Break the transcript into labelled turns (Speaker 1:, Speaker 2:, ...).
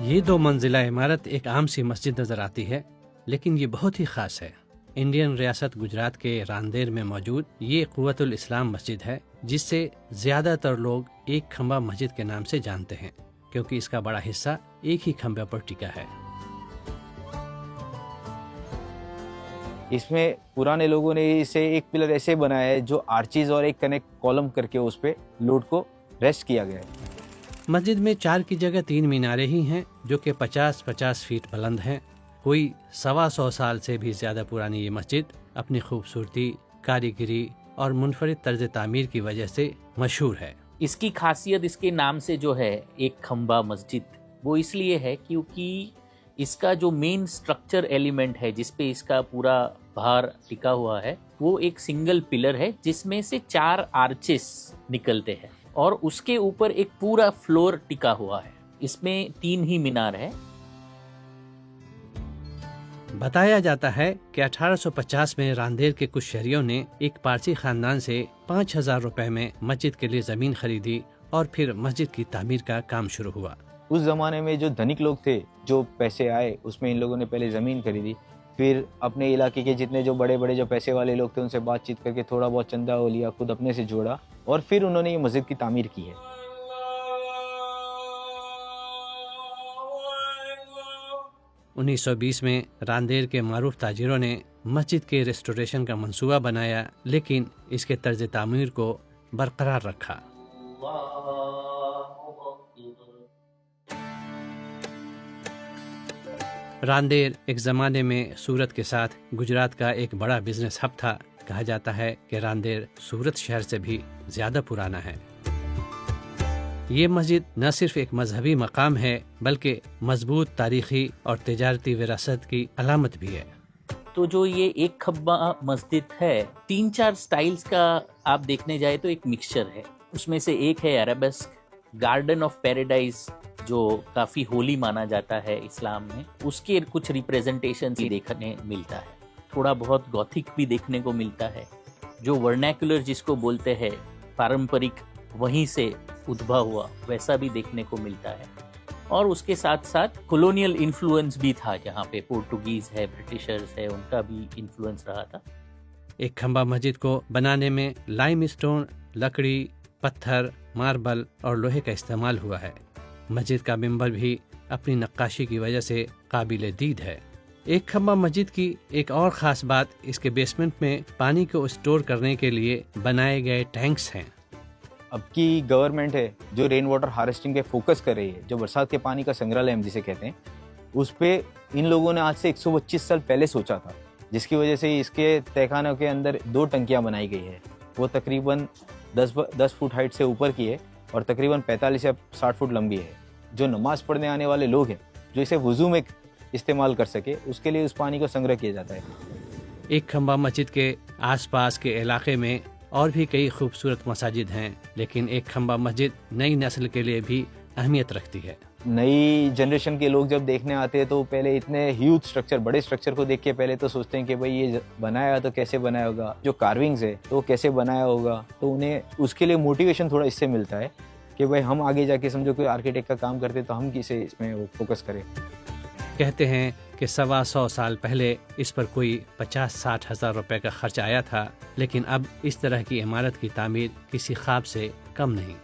Speaker 1: یہ 2 منزلہ عمارت ایک عام سی مسجد نظر آتی ہے، لیکن یہ بہت ہی خاص ہے۔ انڈین ریاست گجرات کے راندیر میں موجود یہ قوت الاسلام مسجد ہے، جس سے زیادہ تر لوگ ایک کھمبا مسجد کے نام سے جانتے ہیں، کیونکہ اس کا بڑا حصہ ایک ہی کھمبے پر ٹکا ہے۔
Speaker 2: اس میں پرانے لوگوں نے اسے ایک پلر ایسے بنایا ہے جو آرچیز اور ایک کنیکٹ کالم کر کے اس پہ لوڈ کو ریسٹ کیا گیا ہے۔
Speaker 1: مسجد میں 4 کی جگہ 3 میناریں ہی ہیں، جو کہ 50 فیٹ بلند ہیں۔ کوئی 125 سال سے بھی زیادہ پرانی یہ مسجد اپنی خوبصورتی، کاریگری اور منفرد طرز تعمیر کی وجہ سے مشہور ہے۔
Speaker 3: اس کی خاصیت اس کے نام سے جو ہے ایک کھمبا مسجد، وہ اس لیے ہے کیونکہ اس کا جو مین سٹرکچر ایلیمنٹ ہے جس پہ اس کا پورا بھار ٹکا ہوا ہے، وہ ایک سنگل پلر ہے جس میں سے 4 آرچز نکلتے ہیں، اور اس کے اوپر ایک پورا فلور ٹکا ہوا ہے۔ اس میں 3 ہی مینار ہے۔
Speaker 1: بتایا جاتا ہے کہ 1850 میں راندیر کے کچھ شہریوں نے ایک پارسی خاندان سے 5000 روپے میں مسجد کے لیے زمین خریدی، اور پھر مسجد کی تعمیر کا کام شروع ہوا۔
Speaker 2: اس زمانے میں جو دھنک لوگ تھے، جو پیسے آئے، اس میں ان لوگوں نے پہلے زمین خریدی، پھر اپنے علاقے کے جتنے جو بڑے بڑے جو پیسے والے لوگ تھے ان سے بات چیت کر کے تھوڑا بہت چندہ ہو لیا، خود اپنے سے جوڑا، اور پھر انہوں نے یہ مسجد کی تعمیر کی ہے۔
Speaker 1: 1920 میں راندیر کے معروف تاجروں نے مسجد کے ریسٹوریشن کا منصوبہ بنایا، لیکن اس کے طرز تعمیر کو برقرار رکھا۔ راندیر ایک زمانے میں سورت کے ساتھ گجرات کا ایک بڑا بزنس ہب تھا۔ کہا جاتا ہے کہ راندیر سورت شہر سے بھی زیادہ پرانا ہے۔ یہ مسجد نہ صرف ایک مذہبی مقام ہے، بلکہ مضبوط تاریخی اور تجارتی وراثت کی علامت بھی ہے۔
Speaker 3: تو جو یہ ایک کھمبا مسجد ہے، 3-4 سٹائلز کا آپ دیکھنے جائے تو ایک مکسچر ہے۔ اس میں سے ایک ہے عربسک، گارڈن آف پیراڈائز، جو کافی ہولی مانا جاتا ہے اسلام میں، اس کے کچھ ریپریزنٹیشن دیکھنے ملتا ہے۔ تھوڑا بہت گوتھک بھی دیکھنے کو ملتا ہے، جو ورنیکولر جس کو بولتے ہیں، پارمپرک، وہیں سے ادبھا ہوا، ویسا بھی دیکھنے کو ملتا ہے۔ اور اس کے ساتھ ساتھ کولونیل انفلوئنس بھی تھا، جہاں پہ پورٹوگیز ہے، برٹشرز ہے، ان کا بھی انفلوئنس رہا تھا۔
Speaker 1: ایک کھمبا مسجد کو بنانے میں لائم اسٹون، لکڑی، پتھر، ماربل اور لوہے کا استعمال ہوا ہے۔ مسجد کا ممبر بھی اپنی نقاشی کی وجہ سے قابل دید ہے۔ ایک کھمبا مسجد کی ایک اور خاص بات اس کے بیسمنٹ میں پانی کو اسٹور کرنے کے لیے بنائے گئے ٹینکس ہیں۔
Speaker 2: اب کی گورنمنٹ ہے جو رین واٹر ہارویسٹنگ پہ فوکس کر رہی ہے، جو برسات کے پانی کا سنگرہالیہ ہم جسے کہتے ہیں، اس پہ ان لوگوں نے آج سے 125 سال پہلے سوچا تھا، جس کی وجہ سے اس کے تہخانوں کے اندر 2 ٹنکیاں بنائی گئی ہے۔ وہ تقریباً 10 فٹ ہائٹ سے اوپر کی ہے اور تقریباً 45 یا 60 فٹ لمبی ہے۔ جو نماز پڑھنے آنے والے لوگ ہیں، جو اسے وضو میں استعمال کر سکے، اس کے لیے اس پانی کو سنگرہ کیا جاتا ہے۔
Speaker 1: ایک کھمبا مسجد کے آس پاس کے علاقے میں اور بھی کئی خوبصورت مساجد ہیں، لیکن ایک کھمبا مسجد نئی نسل کے لیے بھی اہمیت رکھتی ہے۔
Speaker 2: نئی جنریشن کے لوگ جب دیکھنے آتے ہیں تو پہلے اتنے ہیوج سٹرکچر، بڑے سٹرکچر کو دیکھ کے پہلے تو سوچتے ہیں کہ بھئی یہ بنایا تو کیسے بنایا ہوگا، جو کارونگز ہے تو کیسے بنایا ہوگا، تو انہیں اس کے لیے موٹیویشن تھوڑا اس سے ملتا ہے کہ بھئی ہم آگے جا کے سمجھو کوئی آرکیٹیکٹ کا کام کرتے تو ہم کسے اس میں فوکس کریں۔
Speaker 1: کہتے ہیں کہ 125 سال پہلے اس پر کوئی 50-60 ہزار روپے کا خرچ آیا تھا، لیکن اب اس طرح کی عمارت کی تعمیر کسی خواب سے کم نہیں۔